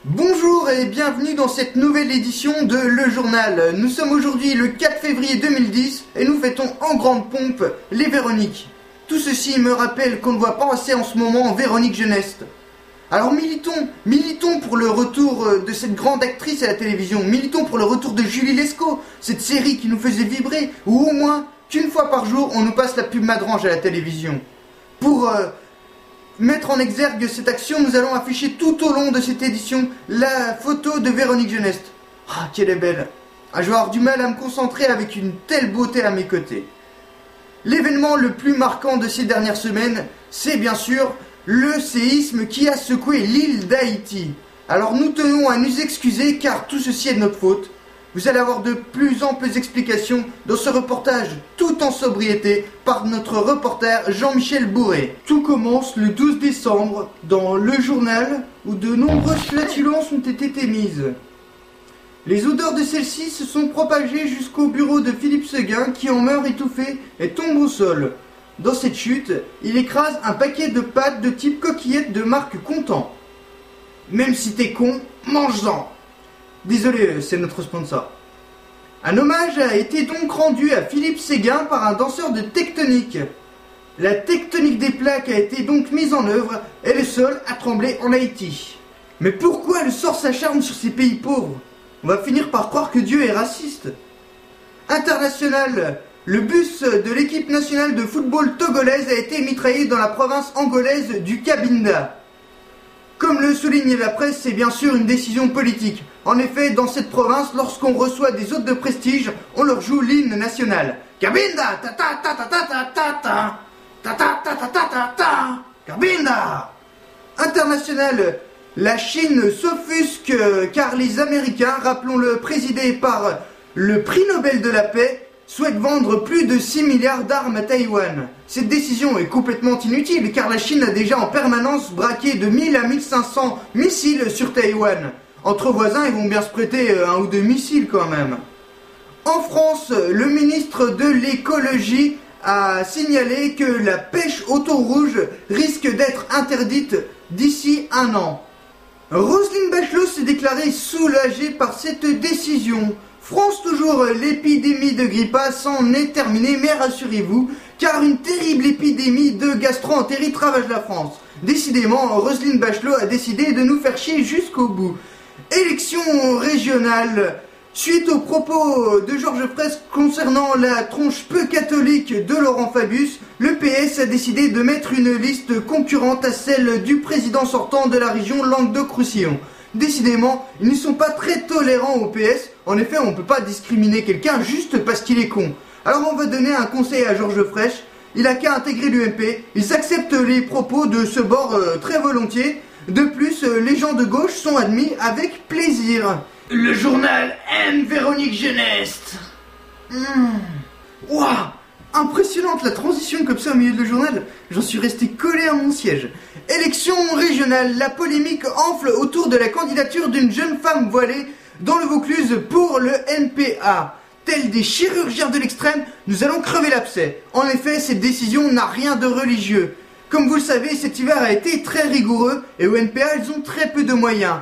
Bonjour et bienvenue dans cette nouvelle édition de Le Journal. Nous sommes aujourd'hui le 4 février 2010 et nous fêtons en grande pompe les Véroniques. Tout ceci me rappelle qu'on ne voit pas assez en ce moment Véronique Jeunesse. Alors militons pour le retour de cette grande actrice à la télévision, militons pour le retour de Julie Lescaut, cette série qui nous faisait vibrer, ou au moins qu'une fois par jour on nous passe la pub Madrange à la télévision. Pour mettre en exergue cette action, nous allons afficher tout au long de cette édition la photo de Véronique Jeunesse. Ah, qu'elle est belle. Je vais avoir du mal à me concentrer avec une telle beauté à mes côtés. L'événement le plus marquant de ces dernières semaines, c'est bien sûr le séisme qui a secoué l'île d'Haïti. Alors nous tenons à nous excuser car tout ceci est de notre faute. Vous allez avoir de plus amples explications dans ce reportage tout en sobriété par notre reporter Jean-Michel Bourré. Tout commence le 12 décembre dans Le Journal où de nombreuses flatulences ont été émises. Les odeurs de celles-ci se sont propagées jusqu'au bureau de Philippe Séguin qui en meurt étouffé et tombe au sol. Dans cette chute, il écrase un paquet de pâtes de type coquillette de marque Content. Même si t'es con, mange-en. Désolé, c'est notre sponsor. Un hommage a été donc rendu à Philippe Séguin par un danseur de tectonique. La tectonique des plaques a été donc mise en œuvre et le sol a tremblé en Haïti. Mais pourquoi le sort s'acharne sur ces pays pauvres? On va finir par croire que Dieu est raciste. International, le bus de l'équipe nationale de football togolaise a été mitraillé dans la province angolaise du Cabinda. Comme le souligne la presse, c'est bien sûr une décision politique. En effet, dans cette province, lorsqu'on reçoit des hôtes de prestige, on leur joue l'hymne national. Cabinda, ta ta ta ta ta ta ta ta ta ta ta ta ta ta ta Cabinda. International, la Chine s'offusque car les Américains, rappelons-le, présidés par le prix Nobel de la paix, souhaitent vendre plus de 6 milliards d'armes à Taïwan. Cette décision est complètement inutile car la Chine a déjà en permanence braqué de 1000 à 1500 missiles sur Taïwan. Entre voisins, ils vont bien se prêter un ou deux missiles quand même. En France, le ministre de l'écologie a signalé que la pêche au thon rouge risque d'être interdite d'ici un an. Roselyne Bachelot s'est déclarée soulagée par cette décision. France toujours, l'épidémie de grippe A s'en est terminée, mais rassurez-vous, car une terrible épidémie de gastro-entérite ravage la France. Décidément, Roselyne Bachelot a décidé de nous faire chier jusqu'au bout. Élection régionale. Suite aux propos de Georges Fresc concernant la tronche peu catholique de Laurent Fabius, le PS a décidé de mettre une liste concurrente à celle du président sortant de la région Languedoc-Roussillon. Décidément, ils ne sont pas très tolérants au PS. En effet, on ne peut pas discriminer quelqu'un juste parce qu'il est con. Alors on va donner un conseil à Georges Frêche. Il a qu'à intégrer l'UMP. Ils acceptent les propos de ce bord très volontiers. De plus, les gens de gauche sont admis avec plaisir. Le journal aime Véronique Jeunesse. Ouah, impressionnante la transition comme ça au milieu de le journal. J'en suis resté collé à mon siège. Élection régionale, la polémique enfle autour de la candidature d'une jeune femme voilée dans le Vaucluse pour le NPA. Tels des chirurgiens de l'extrême, nous allons crever l'abcès. En effet, cette décision n'a rien de religieux. Comme vous le savez, cet hiver a été très rigoureux et au NPA, ils ont très peu de moyens.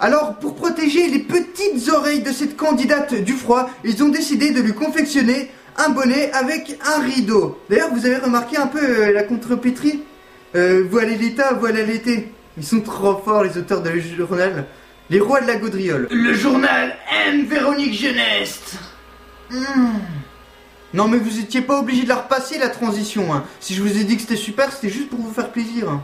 Alors, pour protéger les petites oreilles de cette candidate du froid, ils ont décidé de lui confectionner un bonnet avec un rideau. D'ailleurs, vous avez remarqué un peu la contrepétrie? Voilà l'état, voilà l'été. Ils sont trop forts, les auteurs de Le Journal. Les rois de la gaudriole. Le journal aime Véronique Jeunesse. Non mais vous étiez pas obligé de la repasser la transition. Si je vous ai dit que c'était super, c'était juste pour vous faire plaisir.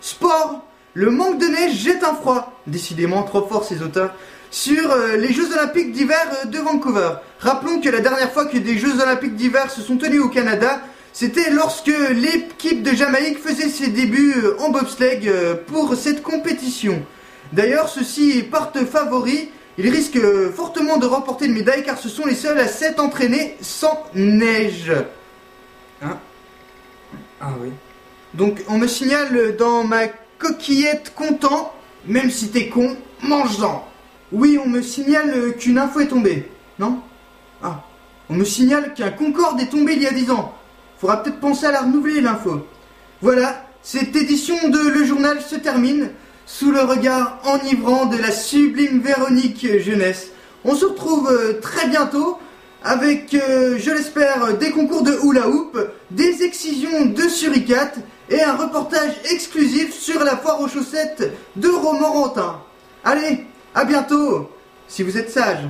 Sport. Le manque de neige jette un froid. Décidément trop fort ces auteurs. Sur les Jeux Olympiques d'hiver de Vancouver. Rappelons que la dernière fois que des Jeux Olympiques d'hiver se sont tenus au Canada, c'était lorsque l'équipe de Jamaïque faisait ses débuts en bobsleigh pour cette compétition. D'ailleurs, ceux-ci partent favoris. Ils risquent fortement de remporter une médaille car ce sont les seuls à s'être entraînés sans neige. Hein? Ah oui. Donc, on me signale dans ma coquillette Content, même si t'es con, mange-en. Oui, on me signale qu'une info est tombée. Non? Ah. On me signale qu'un Concorde est tombé il y a 10 ans. Faudra peut-être penser à la renouveler, l'info. Voilà, cette édition de Le Journal se termine. sous le regard enivrant de la sublime Véronique Jeunesse. On se retrouve très bientôt avec, je l'espère, des concours de hula hoop, des excisions de suricates et un reportage exclusif sur la foire aux chaussettes de Romorantin. Allez, à bientôt, si vous êtes sages.